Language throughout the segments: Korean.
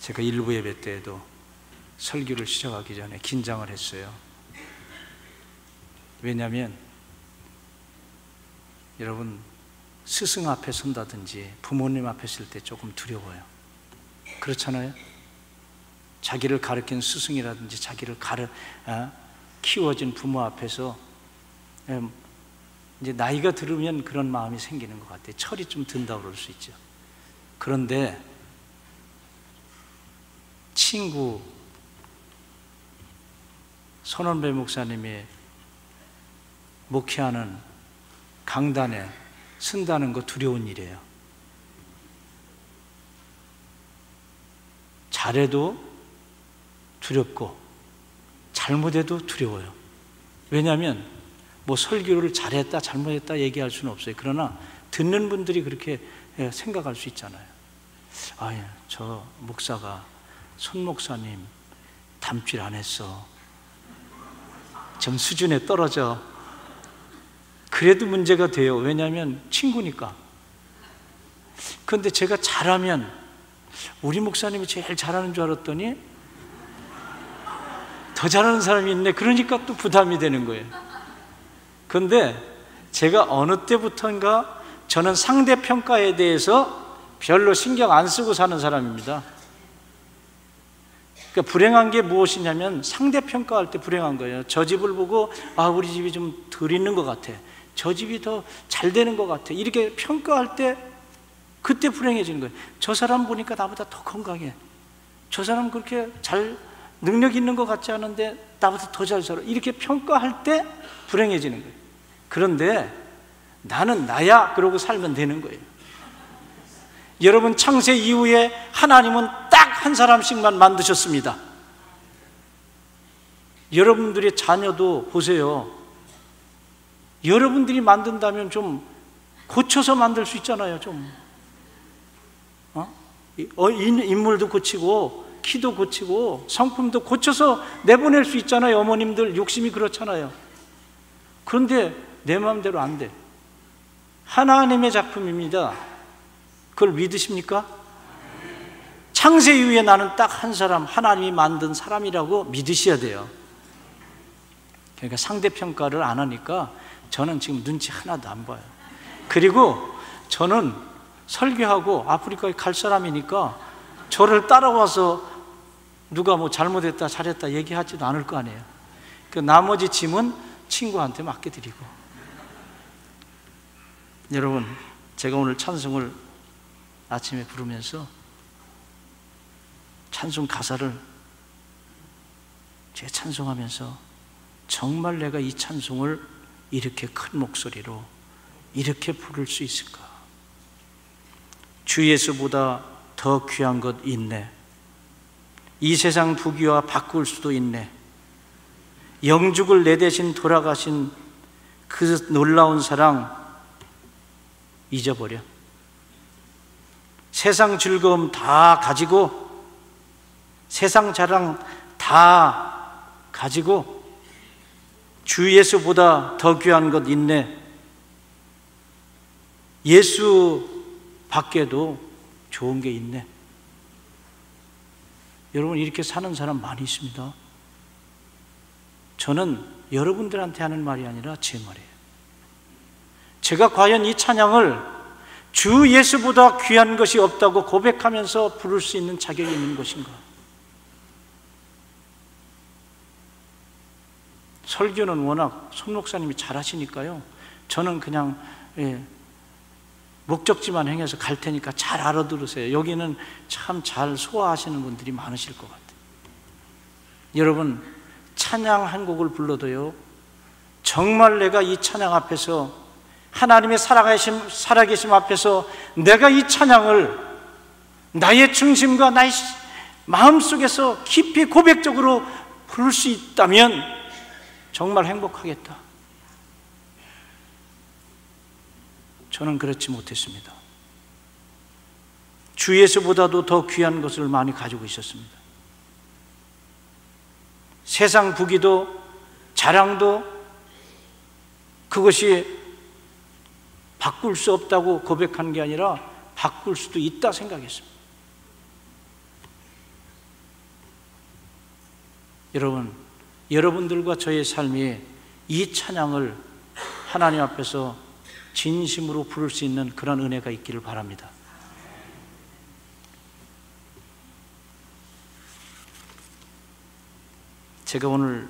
제가 일부 예배 때에도 설교를 시작하기 전에 긴장을 했어요. 왜냐하면 여러분, 스승 앞에 선다든지 부모님 앞에 설 때 조금 두려워요. 그렇잖아요? 자기를 가르친 스승이라든지 자기를 키워준 부모 앞에서 이제 나이가 들으면 그런 마음이 생기는 것 같아요. 철이 좀 든다고 그럴 수 있죠. 그런데 친구 손원배 목사님이 목회하는 강단에 쓴다는 거 두려운 일이에요. 잘해도 두렵고 잘못해도 두려워요. 왜냐하면 뭐 설교를 잘했다 잘못했다 얘기할 수는 없어요. 그러나 듣는 분들이 그렇게 생각할 수 있잖아요. 저 목사가 손 목사님 담질 안 했어, 좀 수준에 떨어져. 그래도 문제가 돼요. 왜냐하면 친구니까. 그런데 제가 잘하면 우리 목사님이 제일 잘하는 줄 알았더니 더 잘하는 사람이 있네. 그러니까 또 부담이 되는 거예요. 그런데 제가 어느 때부터인가 저는 상대평가에 대해서 별로 신경 안 쓰고 사는 사람입니다. 그러니까 불행한 게 무엇이냐면 상대평가할 때 불행한 거예요. 저 집을 보고 우리 집이 좀 덜 있는 것 같아, 저 집이 더 잘 되는 것 같아, 이렇게 평가할 때 그때 불행해지는 거예요. 저 사람 보니까 나보다 더 건강해, 저 사람 그렇게 잘 능력 있는 것 같지 않은데 나보다 더 잘 살아, 이렇게 평가할 때 불행해지는 거예요. 그런데 나는 나야 그러고 살면 되는 거예요. 여러분, 창세 이후에 하나님은 딱 한 사람씩만 만드셨습니다. 여러분들의 자녀도 보세요. 여러분들이 만든다면 좀 고쳐서 만들 수 있잖아요. 좀 인물도 고치고 키도 고치고 성품도 고쳐서 내보낼 수 있잖아요. 어머님들 욕심이 그렇잖아요. 그런데 내 마음대로 안 돼. 하나님의 작품입니다. 그걸 믿으십니까? 창세 이후에 나는 딱 한 사람, 하나님이 만든 사람이라고 믿으셔야 돼요. 그러니까 상대평가를 안 하니까 저는 지금 눈치 하나도 안 봐요. 그리고 저는 설교하고 아프리카에 갈 사람이니까 저를 따라와서 누가 뭐 잘못했다 잘했다 얘기하지도 않을 거 아니에요. 그 나머지 짐은 친구한테 맡겨드리고. 여러분, 제가 오늘 찬송을 아침에 부르면서 찬송 가사를 제가 찬송하면서 정말 내가 이 찬송을 이렇게 큰 목소리로 이렇게 부를 수 있을까? 주 예수보다 더 귀한 것 있네. 이 세상 부귀와 바꿀 수도 있네. 영죽을 내 대신 돌아가신 그 놀라운 사랑 잊어버려. 세상 즐거움 다 가지고, 세상 자랑 다 가지고 주 예수보다 더 귀한 것 있네. 예수 밖에도 좋은 게 있네. 여러분, 이렇게 사는 사람 많이 있습니다. 저는 여러분들한테 하는 말이 아니라 제 말이에요. 제가 과연 이 찬양을 주 예수보다 귀한 것이 없다고 고백하면서 부를 수 있는 자격이 있는 것인가? 설교는 워낙 손 목사님이 잘하시니까요, 저는 그냥 목적지만 행해서 갈 테니까 잘 알아들으세요. 여기는 참 잘 소화하시는 분들이 많으실 것 같아요. 여러분, 찬양 한 곡을 불러도요, 정말 내가 이 찬양 앞에서, 하나님의 살아계심 앞에서 내가 이 찬양을 나의 중심과 나의 마음속에서 깊이 고백적으로 부를 수 있다면 정말 행복하겠다. 저는 그렇지 못했습니다. 주 예수보다도 더 귀한 것을 많이 가지고 있었습니다. 세상 부귀도 자랑도 그것이 바꿀 수 없다고 고백한 게 아니라 바꿀 수도 있다 생각했습니다. 여러분, 여러분들과 저의 삶이 이 찬양을 하나님 앞에서 진심으로 부를 수 있는 그런 은혜가 있기를 바랍니다. 제가 오늘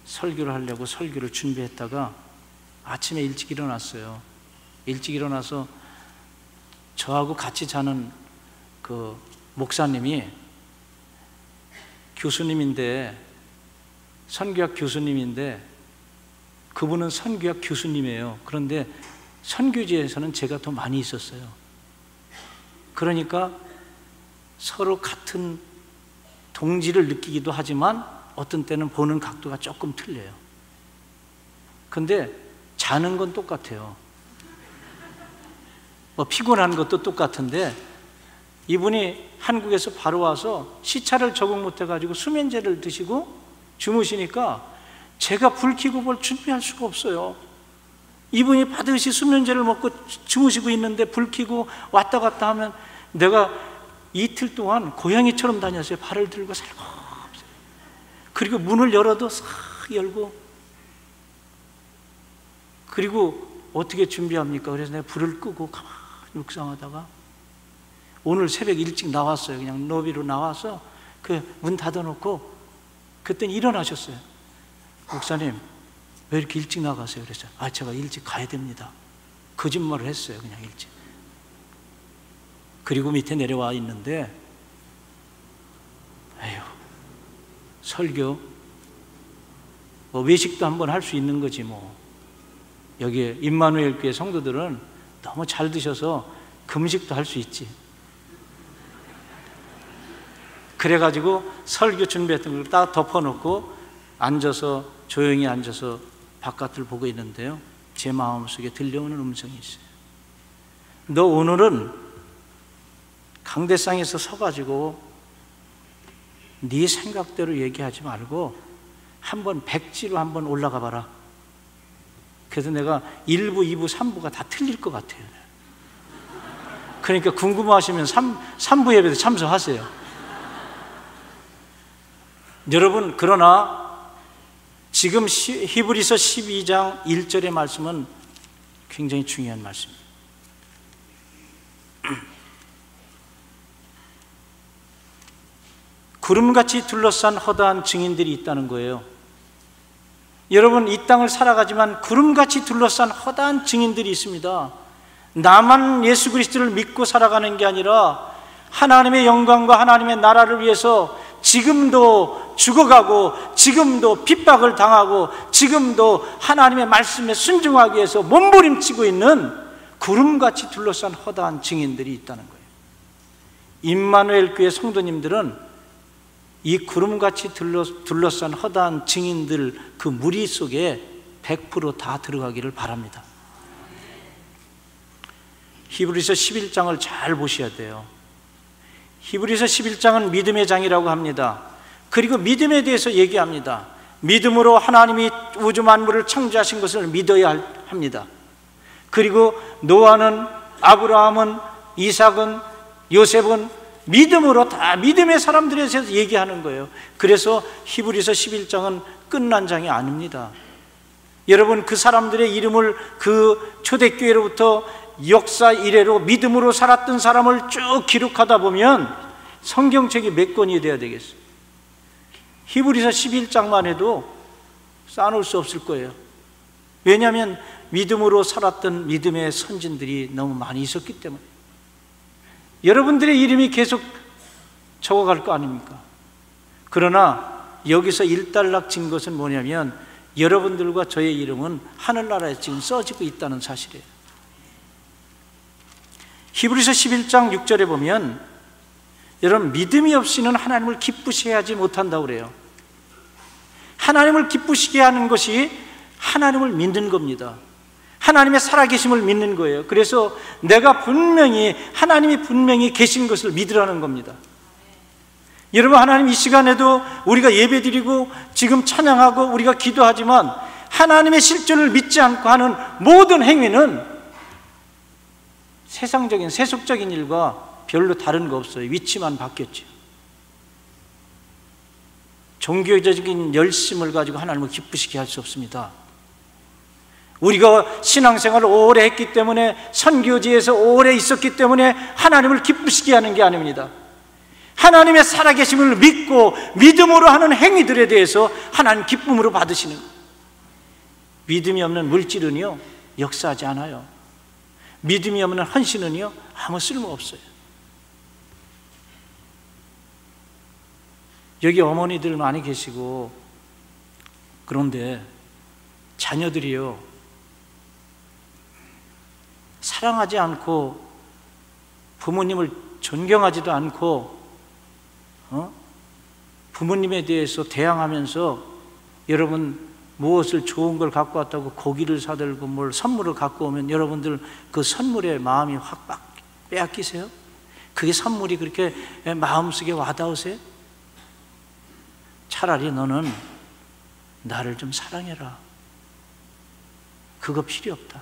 설교를 하려고 설교를 준비했다가 아침에 일찍 일어났어요. 일찍 일어나서 저하고 같이 자는 그 목사님이 교수님인데, 선교학 교수님인데, 그분은 선교학 교수님이에요. 그런데 선교지에서는 제가 더 많이 있었어요. 그러니까 서로 같은 동지를 느끼기도 하지만 어떤 때는 보는 각도가 조금 틀려요. 근데 자는 건 똑같아요. 뭐 피곤한 것도 똑같은데, 이분이 한국에서 바로 와서 시차를 적응 못해가지고 수면제를 드시고 주무시니까 제가 불 켜고 뭘 준비할 수가 없어요. 이분이 받으시 수면제를 먹고 주무시고 있는데 불 켜고 왔다 갔다 하면 내가 이틀 동안 고양이처럼 다녔어요. 발을 들고 살갑. 그리고 문을 열어도 싹 열고. 그리고 어떻게 준비합니까? 그래서 내가 불을 끄고 가만히 묵상하다가 오늘 새벽 일찍 나왔어요. 그냥 로비로 나와서 그 문 닫아놓고 그때는 일어나셨어요. 목사님, 왜 이렇게 일찍 나가세요? 그래서 제가 일찍 가야 됩니다. 거짓말을 했어요. 그냥 일찍. 그리고 밑에 내려와 있는데, 에휴, 설교 뭐 외식도 한번 할 수 있는 거지 뭐. 여기 임마누엘 교회 성도들은 너무 잘 드셔서 금식도 할 수 있지. 그래가지고 설교 준비했던 걸 딱 덮어놓고 앉아서 조용히 앉아서 바깥을 보고 있는데요, 제 마음속에 들려오는 음성이 있어요. 너 오늘은 강대상에서 서가지고 네 생각대로 얘기하지 말고 한번 백지로 한번 올라가 봐라. 그래서 내가 1부, 2부, 3부가 다 틀릴 것 같아요. 그러니까 궁금하시면 3부 예배도 참석하세요. 여러분, 그러나 지금 히브리서 12장 1절의 말씀은 굉장히 중요한 말씀입니다. 구름같이 둘러싼 허다한 증인들이 있다는 거예요. 여러분, 이 땅을 살아가지만 구름같이 둘러싼 허다한 증인들이 있습니다. 나만 예수 그리스도를 믿고 살아가는 게 아니라 하나님의 영광과 하나님의 나라를 위해서 지금도 죽어가고, 지금도 핍박을 당하고, 지금도 하나님의 말씀에 순종하기 위해서 몸부림치고 있는 구름같이 둘러싼 허다한 증인들이 있다는 거예요. 임마누엘 교회 성도님들은 이 구름같이 둘러싼 허다한 증인들 그 무리 속에 100% 다 들어가기를 바랍니다. 히브리서 11장을 잘 보셔야 돼요. 히브리서 11장은 믿음의 장이라고 합니다. 그리고 믿음에 대해서 얘기합니다. 믿음으로 하나님이 우주 만물을 창조하신 것을 믿어야 합니다. 그리고 노아는, 아브라함은, 이삭은, 요셉은 믿음으로 다 믿음의 사람들에 대해서 얘기하는 거예요. 그래서 히브리서 11장은 끝난 장이 아닙니다. 여러분, 그 사람들의 이름을 그 초대교회로부터 역사 이래로 믿음으로 살았던 사람을 쭉 기록하다 보면 성경책이 몇 권이 돼야 되겠어요? 히브리서 11장만 해도 쌓아놓을 수 없을 거예요. 왜냐하면 믿음으로 살았던 믿음의 선진들이 너무 많이 있었기 때문에. 여러분들의 이름이 계속 적어갈 거 아닙니까? 그러나 여기서 일단락진 것은 뭐냐면 여러분들과 저의 이름은 하늘나라에 지금 써지고 있다는 사실이에요. 히브리서 11장 6절에 보면 여러분, 믿음이 없이는 하나님을 기쁘시게 하지 못한다고 그래요. 하나님을 기쁘시게 하는 것이 하나님을 믿는 겁니다. 하나님의 살아계심을 믿는 거예요. 그래서 내가 분명히, 하나님이 분명히 계신 것을 믿으라는 겁니다. 여러분, 하나님 이 시간에도 우리가 예배드리고 지금 찬양하고 우리가 기도하지만 하나님의 실존을 믿지 않고 하는 모든 행위는 세상적인, 세속적인 일과 별로 다른 거 없어요. 위치만 바뀌었죠. 종교적인 열심을 가지고 하나님을 기쁘시게 할 수 없습니다. 우리가 신앙생활을 오래 했기 때문에, 선교지에서 오래 있었기 때문에 하나님을 기쁘시게 하는 게 아닙니다. 하나님의 살아계심을 믿고 믿음으로 하는 행위들에 대해서 하나님 기쁨으로 받으시는 거예요. 믿음이 없는 물질은요 역사하지 않아요. 믿음이 없는 헌신은요 아무 쓸모없어요. 여기 어머니들 많이 계시고, 그런데 자녀들이요 사랑하지 않고 부모님을 존경하지도 않고 부모님에 대해서 대항하면서, 여러분 무엇을 좋은 걸 갖고 왔다고 고기를 사들고 뭘 선물을 갖고 오면 여러분들 그 선물에 마음이 확 빼앗기세요? 그게 선물이 그렇게 마음속에 와닿으세요? 차라리 너는 나를 좀 사랑해라. 그거 필요 없다.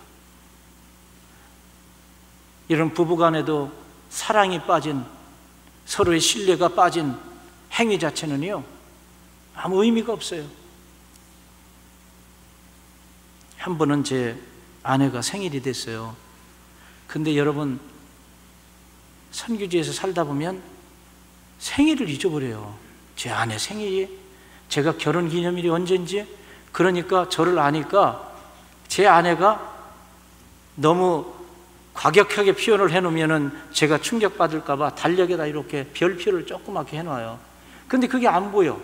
이런 부부간에도 사랑이 빠진, 서로의 신뢰가 빠진 행위 자체는요 아무 의미가 없어요. 한 번은 제 아내가 생일이 됐어요. 근데 여러분, 선교지에서 살다 보면 생일을 잊어버려요. 제 아내 생일이, 제가 결혼 기념일이 언제인지. 그러니까 저를 아니까 제 아내가 너무 과격하게 표현을 해놓으면 제가 충격받을까 봐 달력에다 이렇게 별표를 조그맣게 해놔요. 근데 그게 안 보여.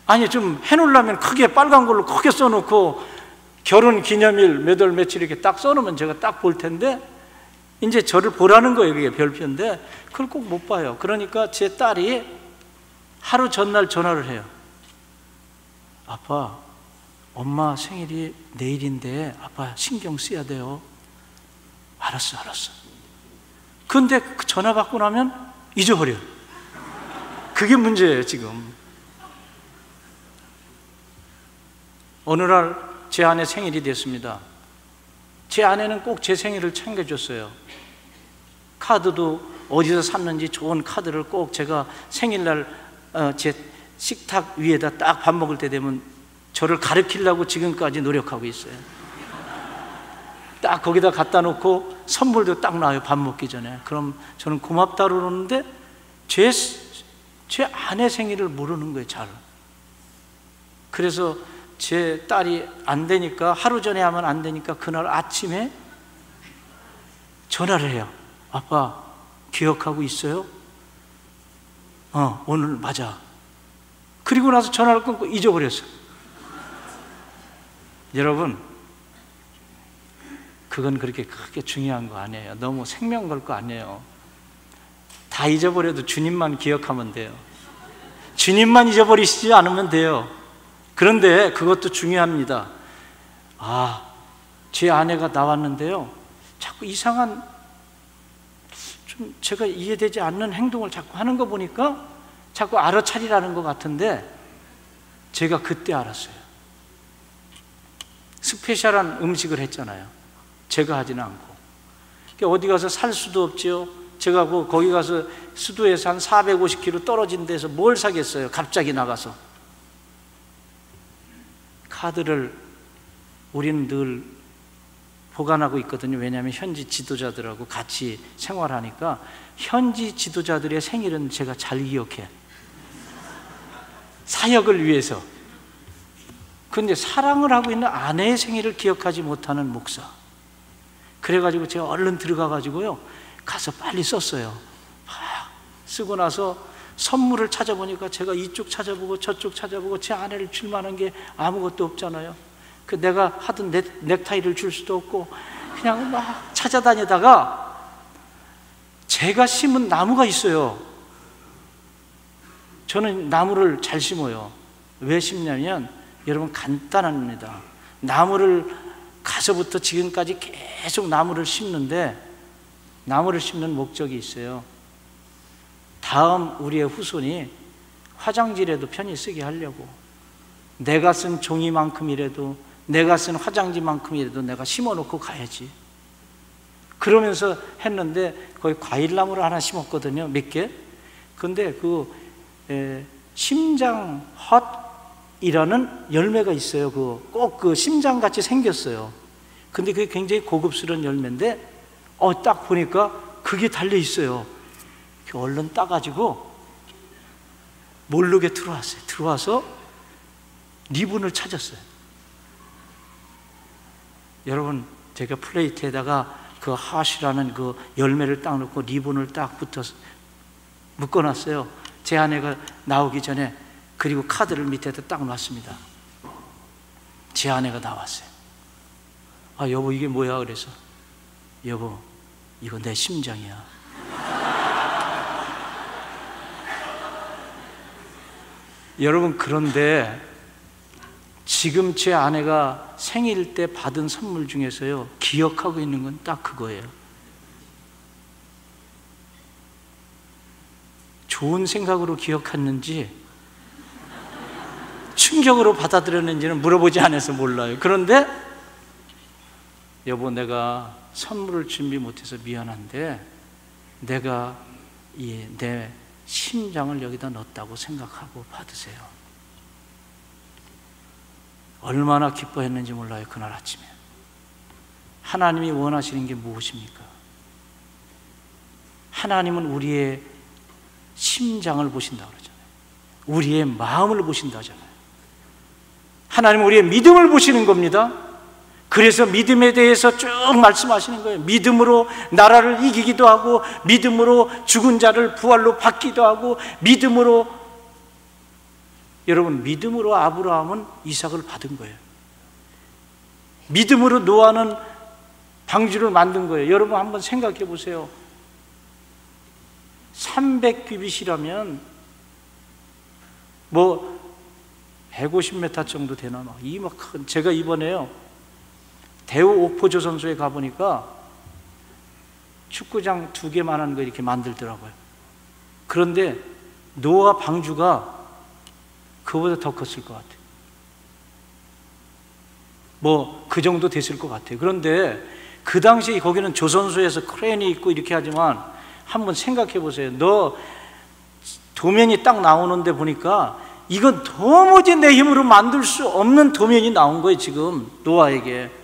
아니, 좀 해놓으려면 크게 빨간 걸로 크게 써놓고 결혼 기념일 몇 월 며칠 이렇게 딱 써놓으면 제가 딱 볼 텐데, 이제 저를 보라는 거예요. 그게 별표인데 그걸 꼭 못 봐요. 그러니까 제 딸이 하루 전날 전화를 해요. 아빠, 엄마 생일이 내일인데 아빠 신경 써야 돼요. 알았어. 근데 그 전화 받고 나면 잊어버려요. 그게 문제예요 지금. 어느 날 제 아내 생일이 됐습니다. 제 아내는 꼭 제 생일을 챙겨줬어요. 카드도 어디서 샀는지 좋은 카드를 꼭 제가 생일날 제 식탁 위에다 딱 밥 먹을 때 되면 저를 가르치려고 지금까지 노력하고 있어요. 딱 거기다 갖다 놓고 선물도 딱 나와요, 밥 먹기 전에. 그럼 저는 고맙다 그러는데 제 아내 생일을 모르는 거예요, 잘. 그래서 제 딸이 안 되니까, 하루 전에 하면 안 되니까 그날 아침에 전화를 해요. 아빠 기억하고 있어요? 오늘 맞아. 그리고 나서 전화를 끊고 잊어버렸어요. 여러분, 그건 그렇게 크게 중요한 거 아니에요. 너무 생명 걸 거 아니에요. 다 잊어버려도 주님만 기억하면 돼요. 주님만 잊어버리시지 않으면 돼요. 그런데 그것도 중요합니다. 제 아내가 나왔는데요 자꾸 이상한, 좀 제가 이해되지 않는 행동을 자꾸 하는 거 보니까 자꾸 알아차리라는 것 같은데, 제가 그때 알았어요. 스페셜한 음식을 했잖아요. 제가 하지는 않고. 어디 가서 살 수도 없지요. 제가 거기 가서 수도에서 한 450km 떨어진 데서 뭘 사겠어요, 갑자기 나가서. 카드를 우리는 늘 보관하고 있거든요. 왜냐하면 현지 지도자들하고 같이 생활하니까 현지 지도자들의 생일은 제가 잘 기억해. 사역을 위해서. 그런데 사랑을 하고 있는 아내의 생일을 기억하지 못하는 목사. 그래가지고 제가 얼른 들어가가지고요 가서 빨리 썼어요. 쓰고 나서 선물을 찾아보니까 제가 이쪽 찾아보고 저쪽 찾아보고 제 아내를 줄 만한 게 아무것도 없잖아요. 내가 하던 넥타이를 줄 수도 없고 그냥 막 찾아다니다가 제가 심은 나무가 있어요. 저는 나무를 잘 심어요. 왜 심냐면 여러분 간단합니다. 나무를 가서부터 지금까지 계속 나무를 심는데, 나무를 심는 목적이 있어요. 다음 우리의 후손이 화장지라도 편히 쓰게 하려고. 내가 쓴 종이만큼이라도, 내가 쓴 화장지만큼이라도 내가 심어놓고 가야지. 그러면서 했는데 거기 과일나무를 하나 심었거든요, 몇 개. 근데 심장 헛이라는 열매가 있어요. 꼭 그 심장같이 생겼어요. 근데 그게 굉장히 고급스러운 열매인데 딱 보니까 그게 달려 있어요. 얼른 따가지고 모르게 들어왔어요. 들어와서 리본을 찾았어요. 여러분, 제가 플레이트에다가 그 핫이라는 그 열매를 딱 넣고 리본을 딱 붙어서 묶어놨어요. 제 아내가 나오기 전에. 그리고 카드를 밑에다 딱 놨습니다. 제 아내가 나왔어요. 여보, 이게 뭐야? 그래서 여보, 이거 내 심장이야. 여러분, 그런데 지금 제 아내가 생일 때 받은 선물 중에서요, 기억하고 있는 건 딱 그거예요. 좋은 생각으로 기억했는지 충격으로 받아들였는지는 물어보지 않아서 몰라요. 그런데 여보, 내가 선물을 준비 못해서 미안한데 내가 내 심장을 여기다 넣었다고 생각하고 받으세요. 얼마나 기뻐했는지 몰라요. 그날 아침에. 하나님이 원하시는 게 무엇입니까? 하나님은 우리의 심장을 보신다고 그러잖아요. 우리의 마음을 보신다잖아요. 하나님은 우리의 믿음을 보시는 겁니다. 그래서 믿음에 대해서 쭉 말씀하시는 거예요. 믿음으로 나라를 이기기도 하고, 믿음으로 죽은 자를 부활로 받기도 하고, 믿음으로, 여러분, 믿음으로 아브라함은 이삭을 받은 거예요. 믿음으로 노아는 방주를 만든 거예요. 여러분 한번 생각해 보세요. 300규빗이라면 150m 정도 되나, 제가 이번에요, 대우 옥포조선소에 가보니까 축구장 2개만한 거 이렇게 만들더라고요. 그런데 노아 방주가 그보다 더 컸을 것 같아요. 그 정도 됐을 것 같아요. 그런데 그 당시에 거기는 조선소에서 크레인이 있고 이렇게 하지만 한번 생각해 보세요. 도면이 딱 나오는데 보니까 이건 도무지 내 힘으로 만들 수 없는 도면이 나온 거예요. 지금 노아에게.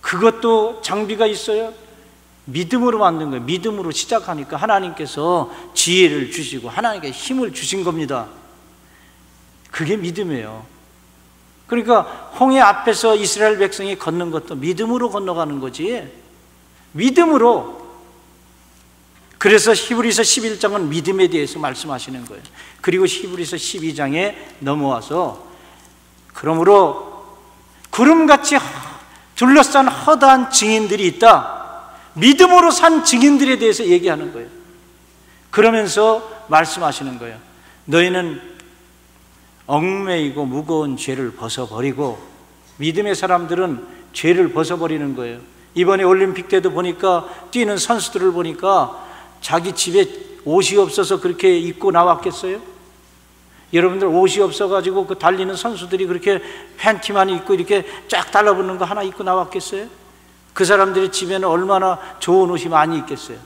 그것도 장비가 있어요. 믿음으로 만든 거예요. 믿음으로 시작하니까 하나님께서 지혜를 주시고 하나님께 힘을 주신 겁니다. 그게 믿음이에요. 그러니까 홍해 앞에서 이스라엘 백성이 걷는 것도 믿음으로 건너가는 거지. 믿음으로. 그래서 히브리서 11장은 믿음에 대해서 말씀하시는 거예요. 그리고 히브리서 12장에 넘어와서 그러므로 구름같이 둘러싼 허다한 증인들이 있다. 믿음으로 산 증인들에 대해서 얘기하는 거예요. 그러면서 말씀하시는 거예요. 너희는 얽매이고 무거운 죄를 벗어버리고, 믿음의 사람들은 죄를 벗어버리는 거예요. 이번에 올림픽 때도 보니까 뛰는 선수들을 보니까 자기 집에 옷이 없어서 그렇게 입고 나왔겠어요? 여러분들 옷이 없어가지고 그 달리는 선수들이 그렇게 팬티만 입고 이렇게 쫙 달라붙는 거 하나 입고 나왔겠어요? 그 사람들의 집에는 얼마나 좋은 옷이 많이 있겠어요?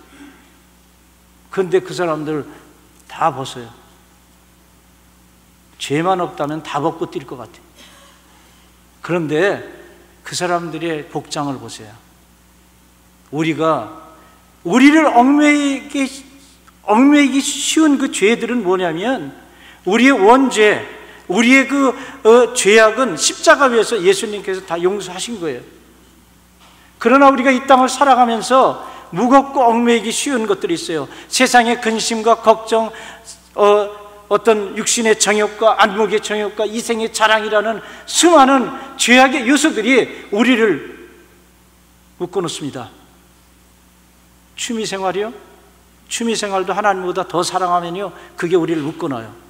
근데 그 사람들 다 벗어요. 죄만 없다면 다 벗고 뛸 것 같아요. 그런데 그 사람들의 복장을 보세요. 우리를 얽매이기 쉬운 그 죄들은 뭐냐면, 우리의 원죄, 우리의 죄악은 십자가 위에서 예수님께서 다 용서하신 거예요. 그러나 우리가 이 땅을 살아가면서 무겁고 얽매이기 쉬운 것들이 있어요. 세상의 근심과 걱정, 어떤 육신의 정욕과 안목의 정욕과 이생의 자랑이라는 수많은 죄악의 요소들이 우리를 묶어놓습니다. 취미생활이요? 취미생활도 하나님보다 더 사랑하면요, 그게 우리를 묶어놔요.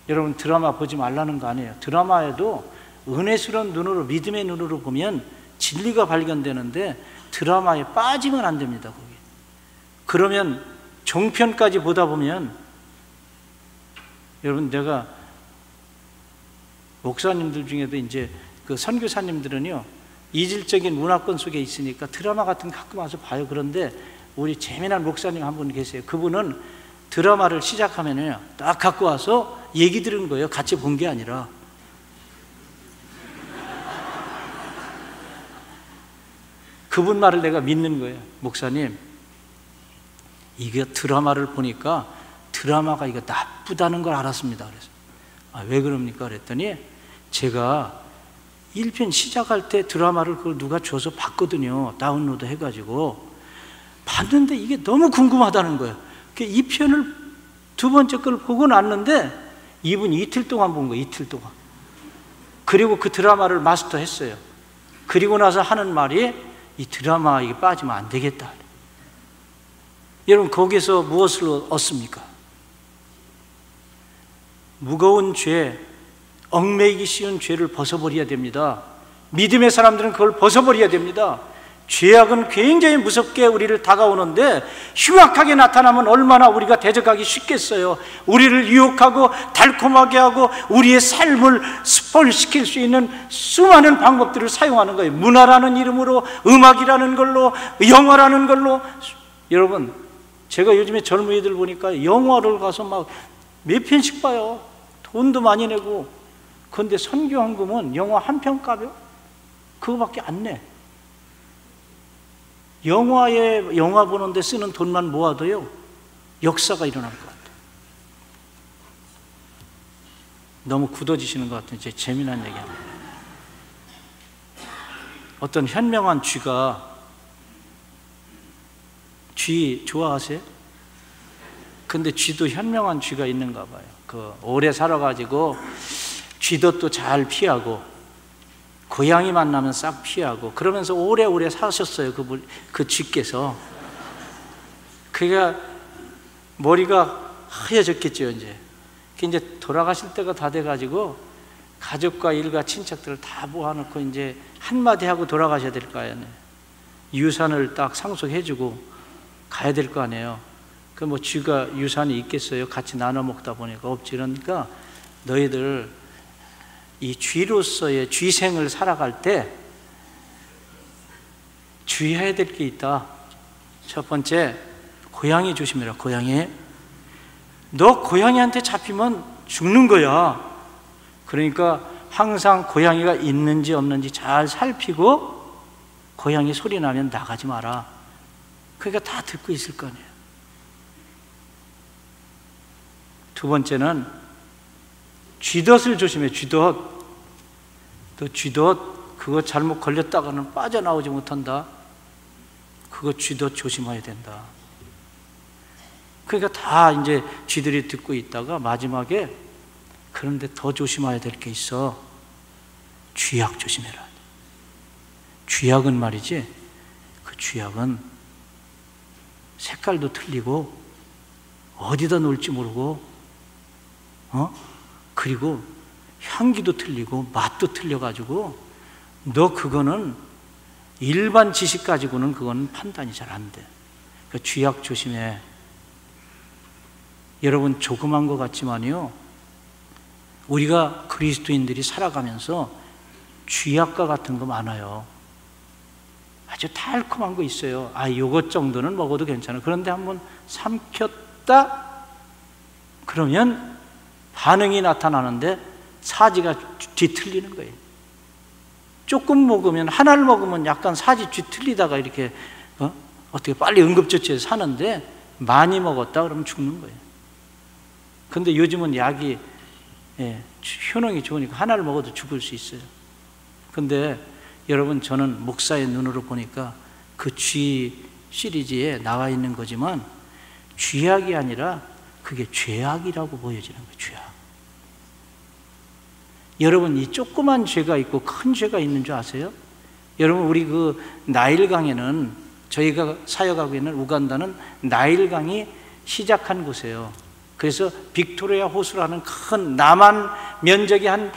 여러분, 드라마 보지 말라는 거 아니에요. 드라마에도 은혜스러운 눈으로, 믿음의 눈으로 보면 진리가 발견되는데 드라마에 빠지면 안 됩니다. 거기. 그러면 종편까지 보다 보면, 여러분, 내가 목사님들 중에도 이제 그 선교사님들은요, 이질적인 문화권 속에 있으니까 드라마 같은 거 가끔 와서 봐요. 그런데 우리 재미난 목사님 한 분 계세요. 그분은 드라마를 시작하면요, 딱 갖고 와서 얘기 들은 거예요. 같이 본 게 아니라. 그분 말을 내가 믿는 거예요. 목사님, 이게 드라마를 보니까 드라마가 이거 나쁘다는 걸 알았습니다. 그래서 왜 그럽니까? 그랬더니 제가 1편 시작할 때 드라마를 그걸 누가 줘서 봤거든요. 다운로드 해가지고 봤는데 이게 너무 궁금하다는 거예요. 2편을 두 번째 걸 보고 났는데 이분이 이틀 동안 본 거예요. 이틀 동안. 그리고 그 드라마를 마스터했어요. 그리고 나서 하는 말이 이 드라마 이게 빠지면 안 되겠다. 여러분, 거기서 무엇을 얻습니까? 무거운 죄, 얽매이기 쉬운 죄를 벗어버려야 됩니다. 믿음의 사람들은 그걸 벗어버려야 됩니다. 죄악은 굉장히 무섭게 우리를 다가오는데 흉악하게 나타나면 얼마나 우리가 대적하기 쉽겠어요. 우리를 유혹하고 달콤하게 하고 우리의 삶을 스포일시킬 수 있는 수많은 방법들을 사용하는 거예요. 문화라는 이름으로, 음악이라는 걸로, 영화라는 걸로. 여러분, 제가 요즘에 젊은이들 보니까 영화를 가서 막 몇 편씩 봐요. 돈도 많이 내고. 그런데 선교헌금은 영화 한 편 값이요? 그거밖에 안 내. 영화 보는데 쓰는 돈만 모아도요, 역사가 일어날 것 같아요. 너무 굳어지시는 것 같아요. 제 재미난 얘기합니다. 어떤 현명한 쥐 좋아하세요? 근데 쥐도 현명한 쥐가 있는가 봐요. 오래 살아가지고 쥐도 잘 피하고 고양이 만나면 싹 피하고 그러면서 오래오래 사셨어요. 그 쥐께서. 그가 머리가 하얘졌겠죠. 이제 돌아가실 때가 다 돼가지고 가족과 일가 친척들을 다 모아놓고 이제 한마디 하고 돌아가셔야 될 거 아니에요. 유산을 딱 상속해주고 가야 될 거 아니에요. 쥐가 유산이 있겠어요? 같이 나눠 먹다 보니까 없지. 그러니까 너희들 이 쥐로서의 쥐생을 살아갈 때 주의해야 될 게 있다. 첫 번째, 고양이 조심해라. 고양이. 너 고양이한테 잡히면 죽는 거야. 그러니까 항상 고양이가 있는지 없는지 잘 살피고 고양이 소리 나면 나가지 마라. 그러니까 다 듣고 있을 거 아니에요. 두 번째는 쥐덫을 조심해. 쥐덫. 너 쥐덫 그거 잘못 걸렸다가는 빠져나오지 못한다. 그거 쥐덫 조심해야 된다. 그러니까 다 이제 쥐들이 듣고 있다가 마지막에 그런데 더 조심해야 될 게 있어. 쥐약 조심해라. 쥐약은 말이지, 그 쥐약은 색깔도 틀리고 어디다 놓을지 모르고 그리고 향기도 틀리고 맛도 틀려가지고 너 그거는 일반 지식 가지고는 그건 판단이 잘 안 돼. 그 쥐약 조심해. 여러분, 조그만 것 같지만요, 우리가 그리스도인들이 살아가면서 쥐약과 같은 거 많아요. 아주 달콤한 거 있어요. 요것 정도는 먹어도 괜찮아. 그런데 한번 삼켰다? 그러면 반응이 나타나는데 사지가 뒤틀리는 거예요. 조금 먹으면, 하나를 먹으면 약간 사지 뒤틀리다가 이렇게 어떻게 빨리 응급조치해서 사는데 많이 먹었다 그러면 죽는 거예요. 근데 요즘은 약이 효능이 좋으니까 하나를 먹어도 죽을 수 있어요. 근데 여러분, 저는 목사의 눈으로 보니까 그 쥐 시리즈에 나와 있는 거지만 쥐약이 아니라 그게 죄악이라고 보여지는 거예요. 죄악. 여러분, 이 조그만 죄가 있고 큰 죄가 있는 줄 아세요? 여러분, 우리 그 나일강에는, 저희가 사역하고 있는 우간다는 나일강이 시작한 곳이에요. 그래서 빅토리아 호수라는 큰, 남한 면적이 한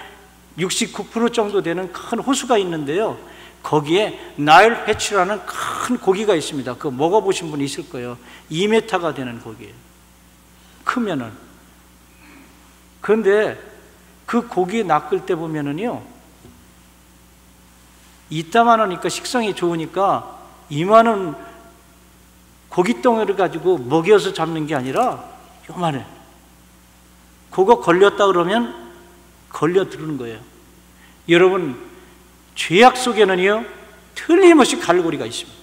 69% 정도 되는 큰 호수가 있는데요, 거기에 나일 패치라는 큰 고기가 있습니다. 그거 먹어보신 분 있을 거예요. 2m가 되는 고기예요. 크면은. 그런데 그 고기 낚을 때 보면은요, 이따만 하니까 식성이 좋으니까 이만한 고깃덩어리를 가지고 먹여서 잡는 게 아니라 요만해. 그거 걸렸다 그러면 걸려들는 거예요. 여러분, 죄악 속에는요 틀림없이 갈고리가 있습니다.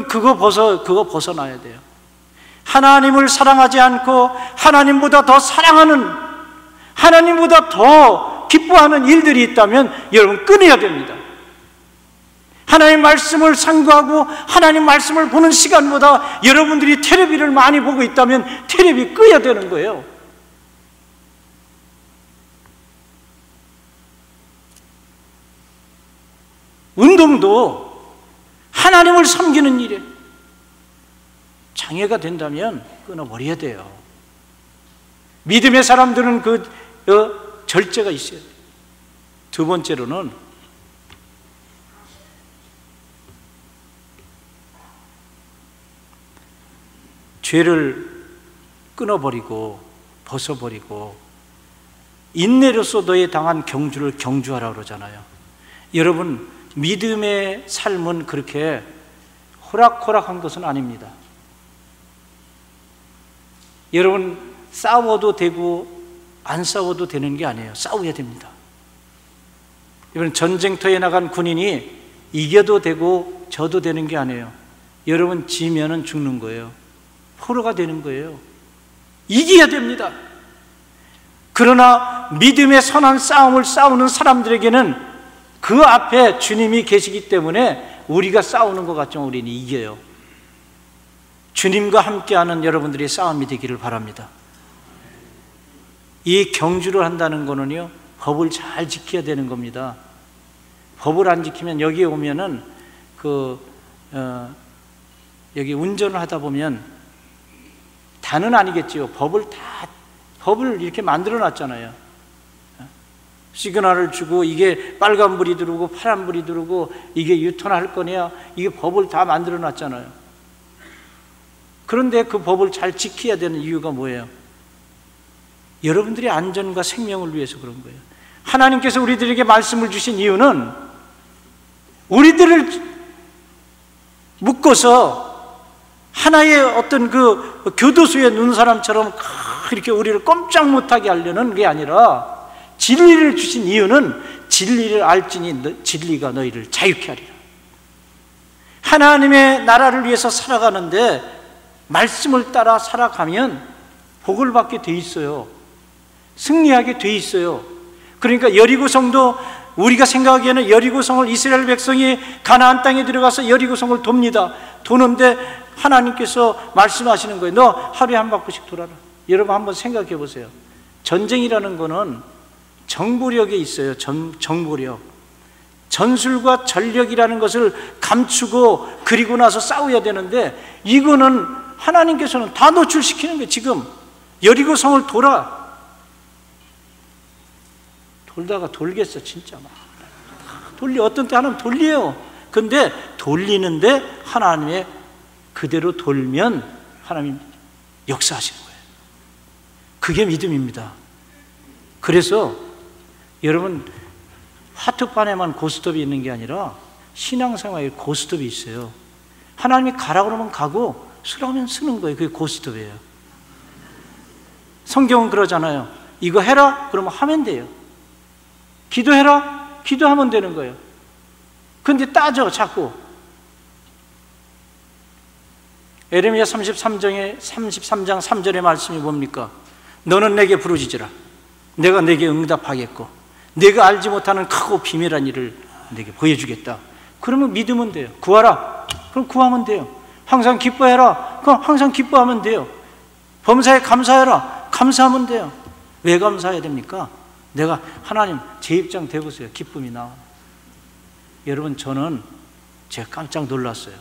그거 벗어나야 돼요. 하나님을 사랑하지 않고 하나님보다 더 사랑하는, 하나님보다 더 기뻐하는 일들이 있다면 여러분 끊어야 됩니다. 하나님 말씀을 상고하고 하나님 말씀을 보는 시간보다 여러분들이 텔레비를 많이 보고 있다면 텔레비 끄야 되는 거예요. 운동도 하나님을 섬기는 일에 장애가 된다면 끊어버려야 돼요. 믿음의 사람들은 절제가 있어야 돼요. 두 번째로는 죄를 끊어버리고 벗어버리고 인내로서 너에 당한 경주를 경주하라 그러잖아요. 여러분, 믿음의 삶은 그렇게 호락호락한 것은 아닙니다. 여러분, 싸워도 되고 안 싸워도 되는 게 아니에요. 싸워야 됩니다. 여러분, 전쟁터에 나간 군인이 이겨도 되고 져도 되는 게 아니에요. 여러분, 지면은 죽는 거예요. 포로가 되는 거예요. 이겨야 됩니다. 그러나 믿음의 선한 싸움을 싸우는 사람들에게는 그 앞에 주님이 계시기 때문에 우리가 싸우는 것 같지만 우리는 이겨요. 주님과 함께하는 여러분들의 싸움이 되기를 바랍니다. 이 경주를 한다는 거는요, 법을 잘 지켜야 되는 겁니다. 법을 안 지키면 여기에 오면은 여기 운전을 하다 보면 다는 아니겠지요. 법을 이렇게 만들어 놨잖아요. 시그널을 주고 이게 빨간불이 들어오고 파란불이 들어오고 이게 유턴할 거냐, 이게 법을 다 만들어 놨잖아요. 그런데 그 법을 잘 지켜야 되는 이유가 뭐예요? 여러분들의 안전과 생명을 위해서 그런 거예요. 하나님께서 우리들에게 말씀을 주신 이유는 우리들을 묶어서 하나의 어떤 그 교도소에 누운 사람처럼 이렇게 우리를 꼼짝 못하게 하려는 게 아니라, 진리를 주신 이유는 진리를 알지니 진리가 너희를 자유케 하리라. 하나님의 나라를 위해서 살아가는데 말씀을 따라 살아가면 복을 받게 돼 있어요. 승리하게 돼 있어요. 그러니까 여리고성도 우리가 생각하기에는 여리고성을 이스라엘 백성이 가나안 땅에 들어가서 여리고성을 돕니다. 도는데 하나님께서 말씀하시는 거예요. 너 하루에 한 바퀴씩 돌아라. 여러분 한번 생각해 보세요. 전쟁이라는 거는 정보력에 있어요. 정보력. 전술과 전력이라는 것을 감추고 그리고 나서 싸워야 되는데, 이거는 하나님께서는 다 노출시키는 거예요. 지금 여리고성을 돌다가 돌겠어. 진짜 막 어떤 때 하나님 돌려요. 근데 돌리는데 하나님의 그대로 돌면 하나님 역사하시는 거예요. 그게 믿음입니다. 그래서 여러분, 하트판에만 고스톱이 있는 게 아니라 신앙생활에 고스톱이 있어요. 하나님이 가라 그러면 가고 쓰라면 쓰는 거예요. 그게 고스톱이에요. 성경은 그러잖아요. 이거 해라 그러면 하면 돼요. 기도해라 기도하면 되는 거예요. 근데 따져 자꾸. 에레미야 33장 3절의 말씀이 뭡니까? 너는 내게 부르짖으라. 내가 내게 응답하겠고 내가 알지 못하는 크고 비밀한 일을 내게 보여주겠다. 그러면 믿으면 돼요. 구하라. 그럼 구하면 돼요. 항상 기뻐해라. 그럼 항상 기뻐하면 돼요. 범사에 감사해라. 감사하면 돼요. 왜 감사해야 됩니까? 내가 하나님 제 입장 대보세요. 기쁨이 나와. 여러분, 제가 깜짝 놀랐어요.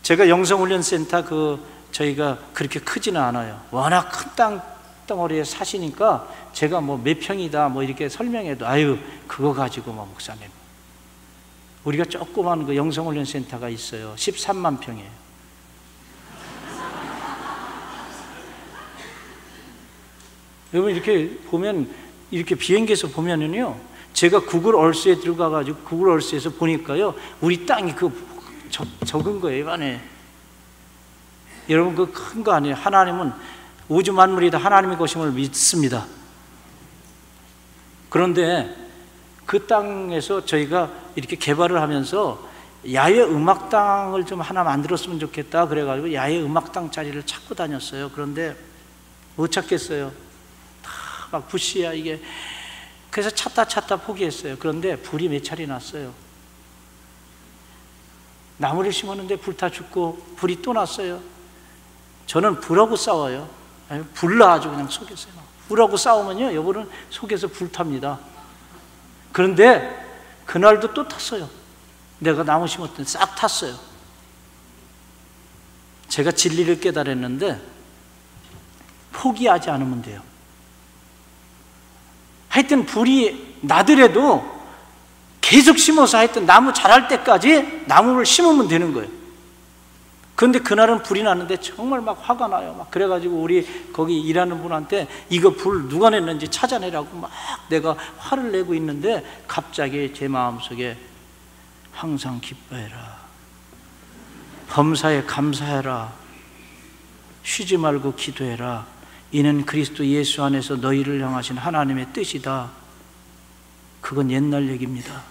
제가 영성훈련센터 저희가 그렇게 크지는 않아요. 워낙 큰 땅덩어리에 사시니까 제가 뭐 몇 평이다 뭐 이렇게 설명해도 아유 그거 가지고 뭐 목사님, 우리가 조그만 그 영성훈련센터가 있어요. 13만 평이에요. 여러분 이렇게 보면, 이렇게 비행기에서 보면은요, 제가 구글 얼스에 들어가가지고 구글 얼스에서 보니까요, 우리 땅이 적은 거예요, 안에. 여러분, 그 큰 거 아니에요. 하나님은 우주 만물이 다 하나님의 것임을 믿습니다. 그런데 그 땅에서 저희가 이렇게 개발을 하면서 야외 음악당을 좀 하나 만들었으면 좋겠다 그래가지고 야외 음악당 자리를 찾고 다녔어요. 그런데 못 찾겠어요. 다 막 부시야 이게. 그래서 찾다 포기했어요. 그런데 불이 몇 차례 났어요. 나무를 심었는데 불타 죽고 불이 또 났어요. 저는 불하고 싸워요. 불나 아주 그냥 속에서. 불하고 싸우면요, 여보는 속에서 불탑니다. 그런데 그날도 또 탔어요. 내가 나무 심었더니 싹 탔어요. 제가 진리를 깨달았는데 포기하지 않으면 돼요. 하여튼 불이 나더라도 계속 심어서 하여튼 나무 자랄 때까지 나무를 심으면 되는 거예요. 그런데 그날은 불이 났는데 정말 막 화가 나요. 막 그래가지고 우리 거기 일하는 분한테 이거 불 누가 냈는지 찾아내라고 막 내가 화를 내고 있는데 갑자기 제 마음속에 항상 기뻐해라, 범사에 감사해라, 쉬지 말고 기도해라, 이는 그리스도 예수 안에서 너희를 향하신 하나님의 뜻이다. 그건 옛날 얘기입니다.